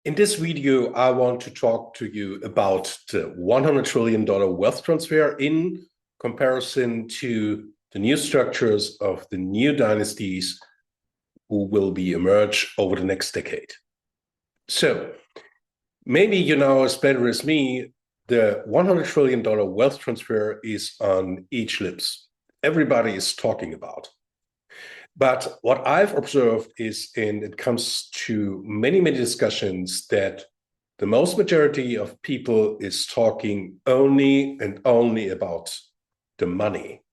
In this video, I want to talk to you about the $100 trillion wealth transfer in comparison to the new structures of the new dynasties who will be emerge over the next decade. So maybe you know as better as me, the $100 trillion wealth transfer is on each lips. Everybody is talking about. But what I've observed is, and it comes to many, many discussions, that the most majority of people is talking only and only about the money,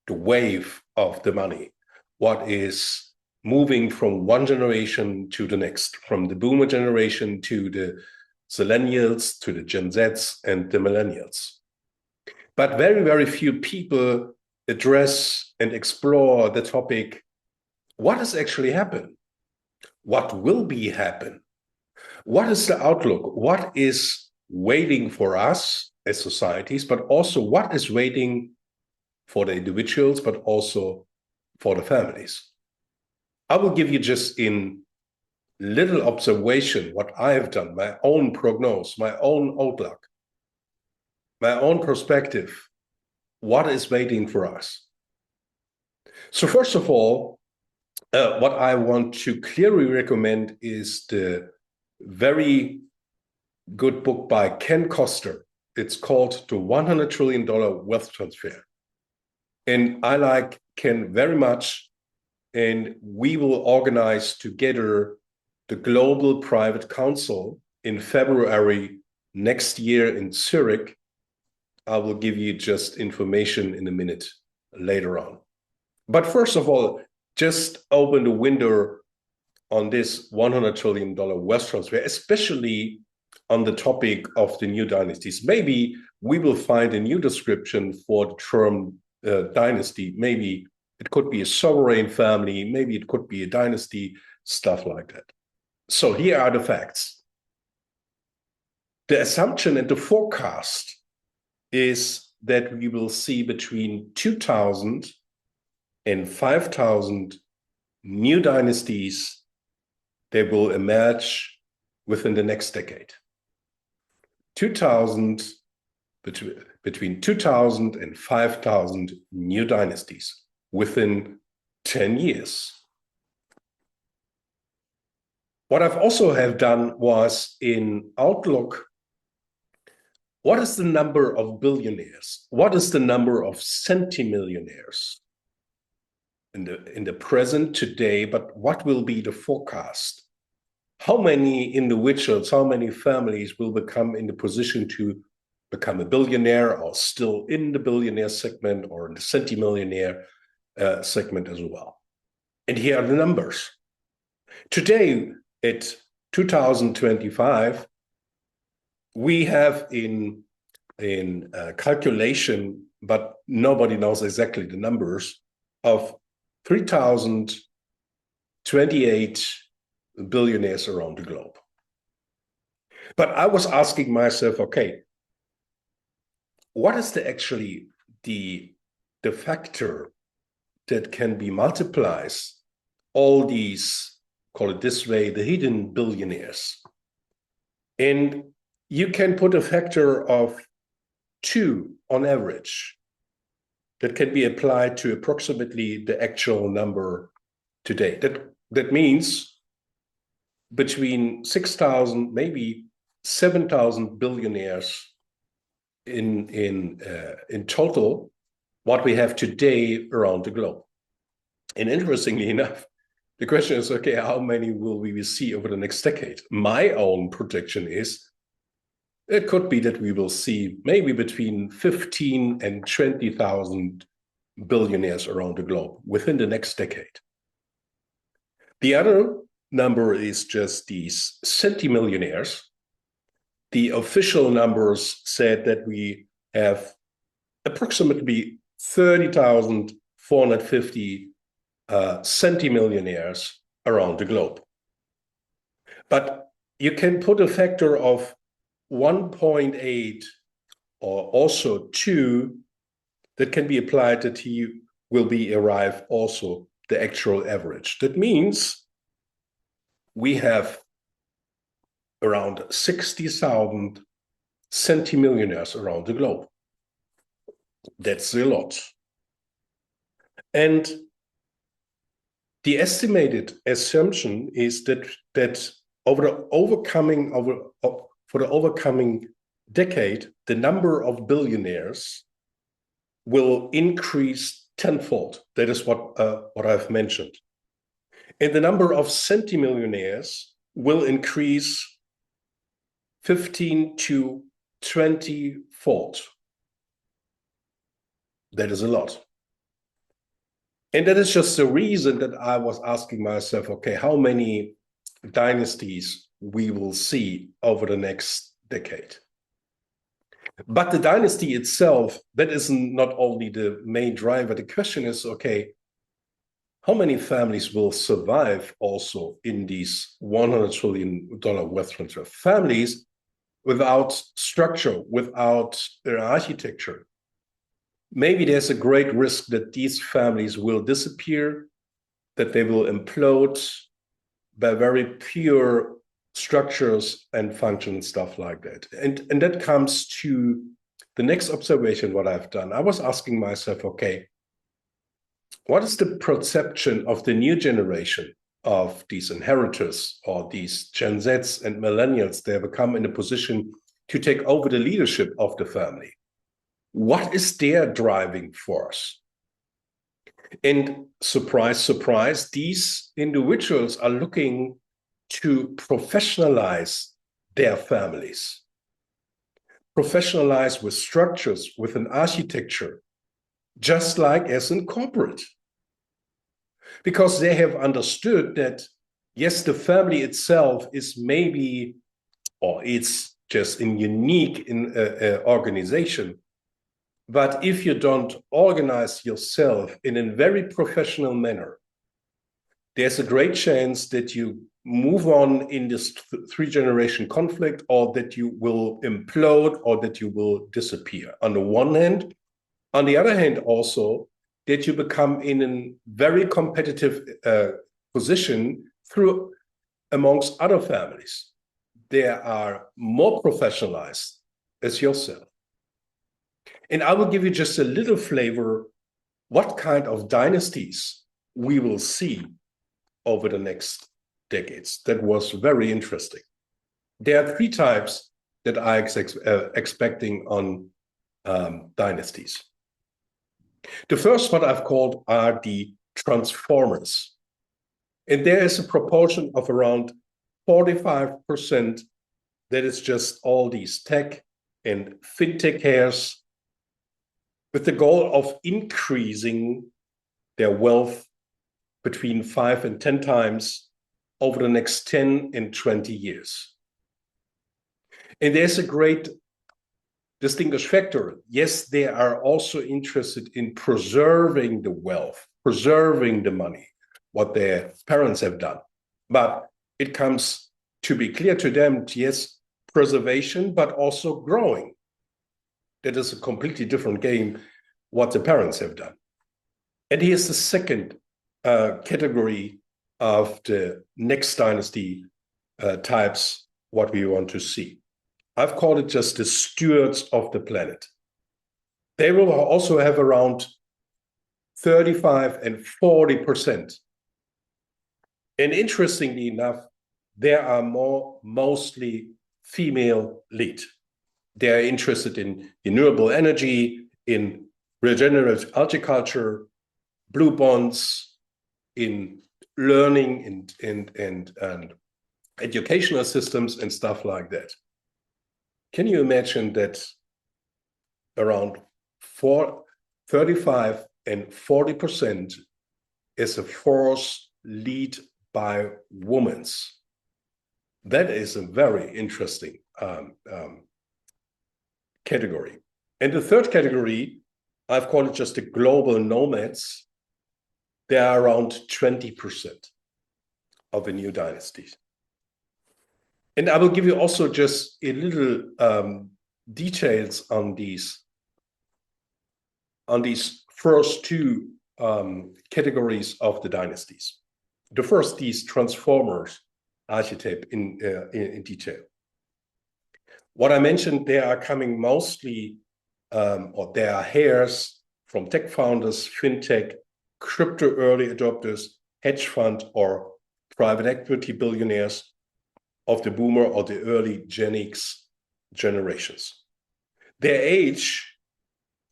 the wave of the money, what is moving from one generation to the next, from the boomer generation to the Zillennials, to the Gen Zs and the millennials. But very, very few people address and explore the topic, what has actually happened? What will be happen? What is the outlook? What is waiting for us as societies, but also what is waiting for the individuals, but also for the families? I will give you just in little observation what I have done, my own prognosis, my own outlook, my own perspective, what is waiting for us. So first of all, what I want to clearly recommend is the very good book by Ken Koster. It's called The $100 Trillion Wealth Transfer. And I like Ken very much. And we will organize together the Global Private Council in February next year in Zurich. I will give you just information in a minute later on. But first of all, just open the window on this $100 trillion wealth transfer, especially on the topic of the new dynasties. Maybe we will find a new description for the term dynasty. Maybe it could be a sovereign family. Maybe it could be a dynasty, stuff like that. So here are the facts. The assumption and the forecast is that we will see between 2,000 and 5,000 new dynasties that will emerge within the next decade. 2,000, between 2,000 and 5,000 new dynasties within 10 years. What I've also have done was in Outlook, what is the number of billionaires? What is the number of Cent-Millionaires in the present today, but what will be the forecast? How many individuals, how many families will become in the position to become a billionaire or still in the billionaire segment or in the Cent-Millionaire segment as well? And here are the numbers. Today, at 2025, we have in calculation, but nobody knows exactly the numbers, of 3,028 billionaires around the globe. But I was asking myself, okay, what is actually the factor that can be multiplied all these, call it this way, the hidden billionaires? And you can put a factor of 2 on average that can be applied to approximately the actual number today. That means between 6,000, maybe 7,000 billionaires in total, what we have today around the globe. And interestingly enough, the question is, okay, how many will we see over the next decade? My own prediction is it could be that we will see maybe between 15 and 20,000 billionaires around the globe within the next decade. The other number is just these Cent-Millionaires. The official numbers said that we have approximately 30,450 Cent-Millionaires around the globe. But you can put a factor of 1.8 or also 2 that can be applied that he will be arrive also the actual average. That means we have around 60,000 Cent-Millionaires around the globe. That's a lot. And the estimated assumption is that for the overcoming decade, the number of billionaires will increase tenfold. That is what I've mentioned. And the number of Cent-Millionaires will increase 15 to 20-fold. That is a lot. And that is just the reason that I was asking myself, okay, how many dynasties we will see over the next decade? But the dynasty itself, that is not only the main driver. The question is, okay, how many families will survive also in these $100 trillion wealth transfer? Families without structure, without architecture. Maybe there's a great risk that these families will disappear, that they will implode by very pure structures and functions, stuff like that. And that comes to the next observation, what I've done. I was asking myself, okay, what is the perception of the new generation of these inheritors or these Gen Zs and millennials? They have become in a position to take over the leadership of the family. What is their driving force? And surprise, surprise, these individuals are looking to professionalize their families. Professionalize with structures, with an architecture, just like as in corporate. Because they have understood that, yes, the family itself is maybe, or it's just a unique organization. But if you don't organize yourself in a very professional manner, there's a great chance that you move on in this three-generation conflict, or that you will implode, or that you will disappear. On the one hand, on the other hand, also that you become in a very competitive position through amongst other families. They are more professionalized as yourself. And I will give you just a little flavor what kind of dynasties we will see over the next decades. That was very interesting. There are three types that I expecting on dynasties. The first one I've called are the transformers. And there is a proportion of around 45% that is just all these tech and fintech hairs, with the goal of increasing their wealth between 5 and 10 times over the next 10 and 20 years. And there's a great distinguished factor. Yes, they are also interested in preserving the wealth, preserving the money, what their parents have done. But it comes to be clear to them, yes, preservation, but also growing. That is a completely different game, what the parents have done. And here's the second category of the next dynasty types, what we want to see. I've called it just the stewards of the planet. They will also have around 35 and 40%. And interestingly enough, there are mostly female lead. They are interested in renewable energy, in regenerative agriculture, blue bonds, in learning and educational systems and stuff like that. Can you imagine that around 35 and 40% is a force lead by women? That is a very interesting category. And the third category, I've called it just the global nomads. They are around 20% of the new dynasties. And I will give you also just a little details on these first two categories of the dynasties. The first, these transformers. archetype in detail. What I mentioned, they are coming mostly, or they are heirs from tech founders, fintech, crypto early adopters, hedge fund, or private equity billionaires of the boomer or the early Gen X generations. Their age,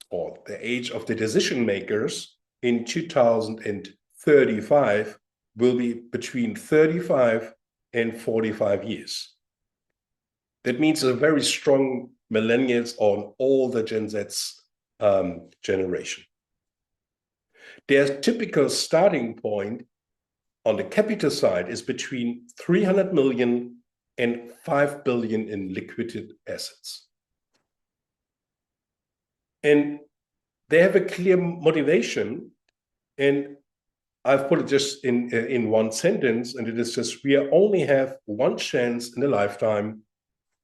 or the age of the decision makers in 2035 will be between 35 and 45 years. That means a very strong millennials on all the Gen Z's generation. Their typical starting point on the capital side is between 300 million and 5 billion in liquid assets. And they have a clear motivation, and I've put it just in one sentence, and it is just, we only have one chance in a lifetime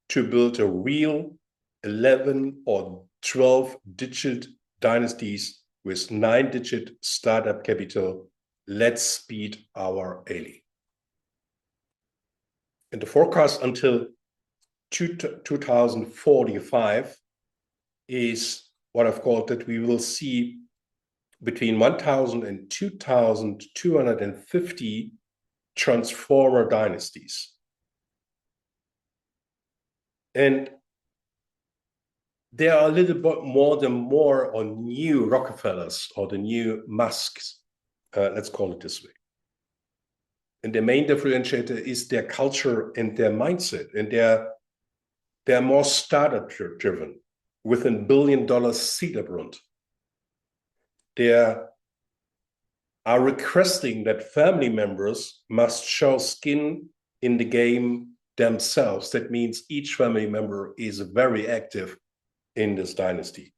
to build a real 11 or 12-digit dynasties with 9-digit startup capital. Let's speed our alley. And the forecast until 2045 is what I've called that we will see between 1,000 and 2,250 transformer dynasties. And there are a little bit more on new Rockefellers or the new Musks, let's call it this way. And the main differentiator is their culture and their mindset, and they're more startup driven with $1 billion seed upfront. They are requesting that family members must show skin in the game themselves. That means each family member is very active in this dynasty.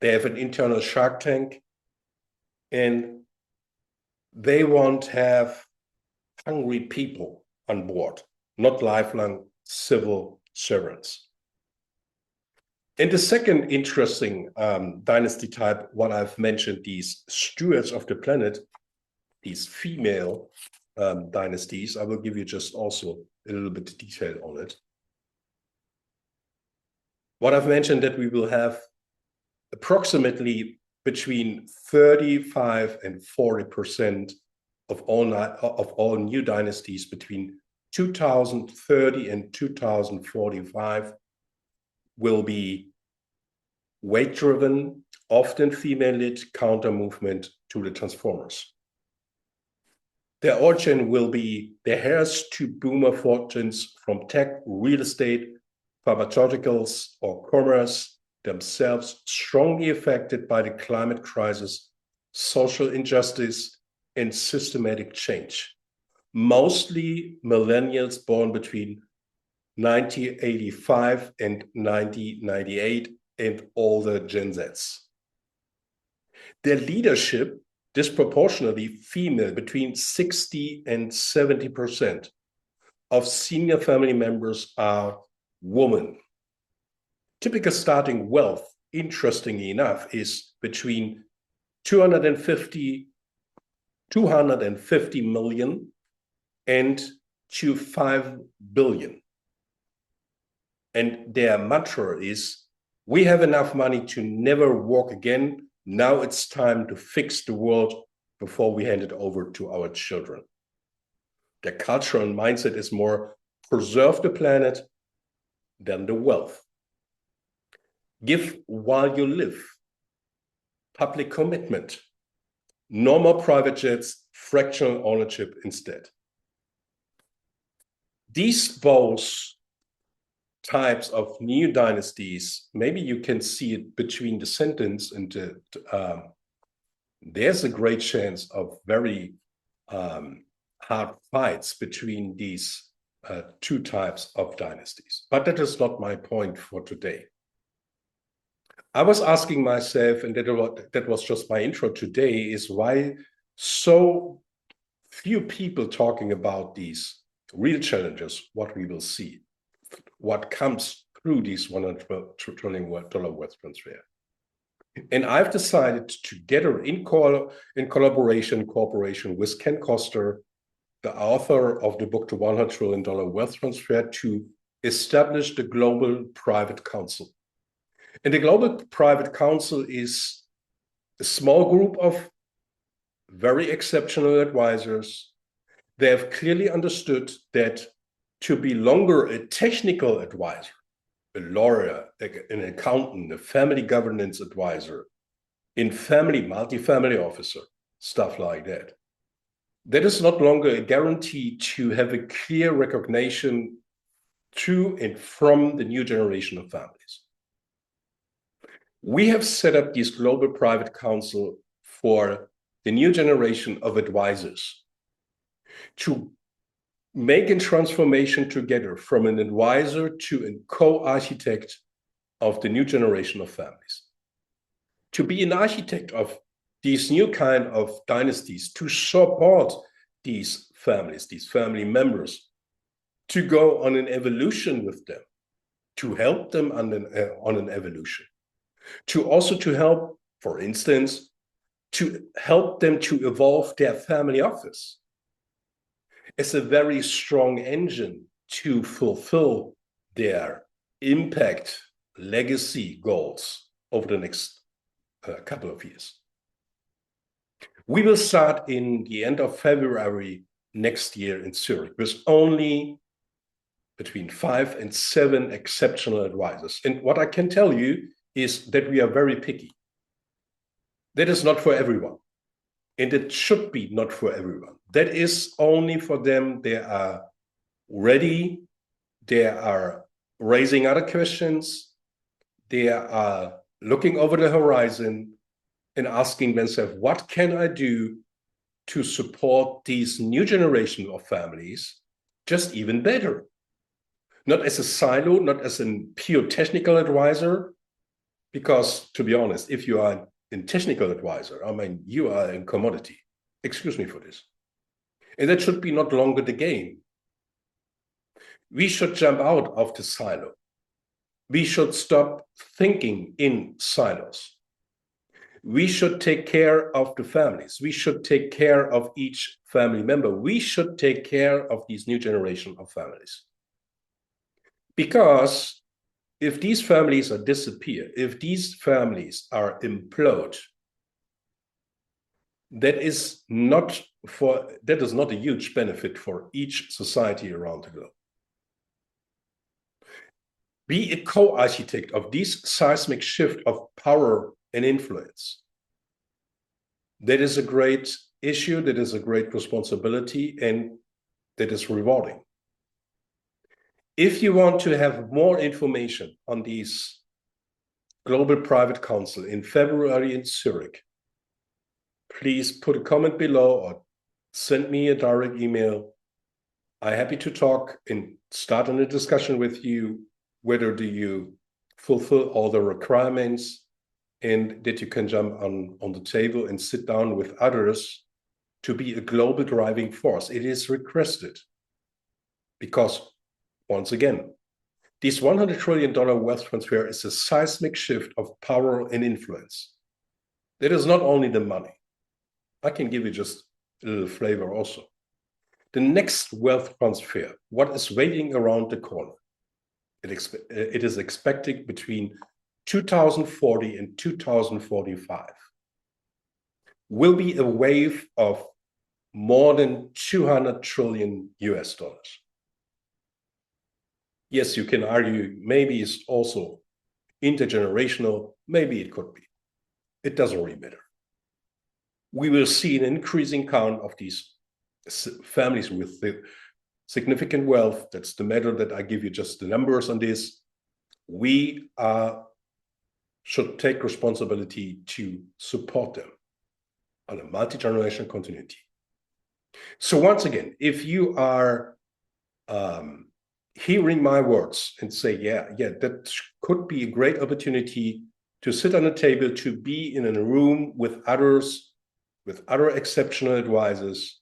They have an internal shark tank, and they want to have hungry people on board, not lifelong civil servants. And the second interesting dynasty type, what I've mentioned, these stewards of the planet, these female dynasties, I will give you just also a little bit of detail on it. What I've mentioned, that we will have approximately between 35 and 40% of all new dynasties between 2030 and 2045 will be weight-driven, often female-led counter movement to the transformers. Their origin will be the heirs to boomer fortunes from tech, real estate, pharmaceuticals, or commerce, themselves strongly affected by the climate crisis, social injustice, and systematic change. Mostly millennials born between 1985 and 1998, and all the Gen Zs. Their leadership, disproportionately female, between 60 and 70% of senior family members are women. Typical starting wealth, interestingly enough, is between 250 million and to 5 billion. And their mantra is, we have enough money to never walk again. Now it's time to fix the world before we hand it over to our children. Their culture and mindset is more preserve the planet than the wealth. Give while you live. Public commitment. No more private jets, fractional ownership instead. These both types of new dynasties, maybe you can see it between the sentence and there's a great chance of very hard fights between these two types of dynasties. But that is not my point for today. I was asking myself, and that was just my intro today, is why so few people talking about these real challenges, what we will see, what comes through these $100 trillion wealth transfer. And I've decided together in cooperation with Ken Koster, the author of the book, The $100 Trillion Wealth Transfer, to establish the Global Private Council. And the Global Private Council is a small group of very exceptional advisors. They have clearly understood that to be longer a technical advisor, a lawyer, an accountant, a family governance advisor, multifamily officer, stuff like that, that is not longer a guarantee to have a clear recognition to and from the new generation of families. We have set up this Global Private Council for the new generation of advisors to make a transformation together from an advisor to a co-architect of the new generation of families. To be an architect of these new kind of dynasties, to support these families, these family members, to go on an evolution with them, to help them on an evolution, to help, for instance, to help them to evolve their family office. It's a very strong engine to fulfill their impact legacy goals over the next couple of years. We will start in the end of February next year in Zurich with only between 5 and 7 exceptional advisors. And what I can tell you is that we are very picky. That is not for everyone. And it should be not for everyone. That is only for them. They are ready. They are raising other questions. They are looking over the horizon and asking themselves, what can I do to support these new generation of families just even better? Not as a silo, not as a pure technical advisor, because to be honest, if you are a technical advisor, I mean, you are a commodity. Excuse me for this. And that should be not longer the game. We should jump out of the silo. We should stop thinking in silos. We should take care of the families. We should take care of each family member. We should take care of these new generation of families. Because if these families are disappear, if these families are implode, that is not a huge benefit for each society around the globe. Be a co-architect of this seismic shift of power and influence. That is a great issue, that is a great responsibility, and that is rewarding. If you want to have more information on these Global Private Council in February in Zurich, please put a comment below or send me a direct email. I'm happy to talk and start on a discussion with you. Whether do you fulfill all the requirements and that you can jump on the table and sit down with others to be a global driving force. It is requested because, once again, this $100 trillion wealth transfer is a seismic shift of power and influence. It is not only the money. I can give you just a little flavor also. The next wealth transfer, what is waiting around the corner? It is expected between 2040 and 2045. Will be a wave of more than 200 trillion US dollars. Yes, you can argue maybe it's also intergenerational, maybe it could be. It doesn't really matter. We will see an increasing count of these families with the significant wealth. That's the matter that I give you just the numbers on this. We should take responsibility to support them on a multi-generational continuity. So once again, if you are hearing my words and say, yeah, that could be a great opportunity to sit on a table, to be in a room with others, with other exceptional advisors.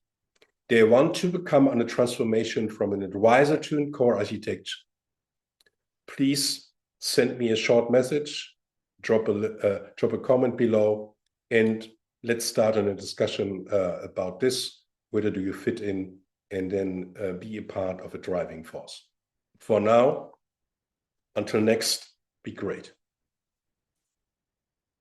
They want to become on a transformation from an advisor to a core architect. Please send me a short message, drop a comment below, and let's start on a discussion about this. Whether do you fit in and then be a part of a driving force. For now, until next, be great.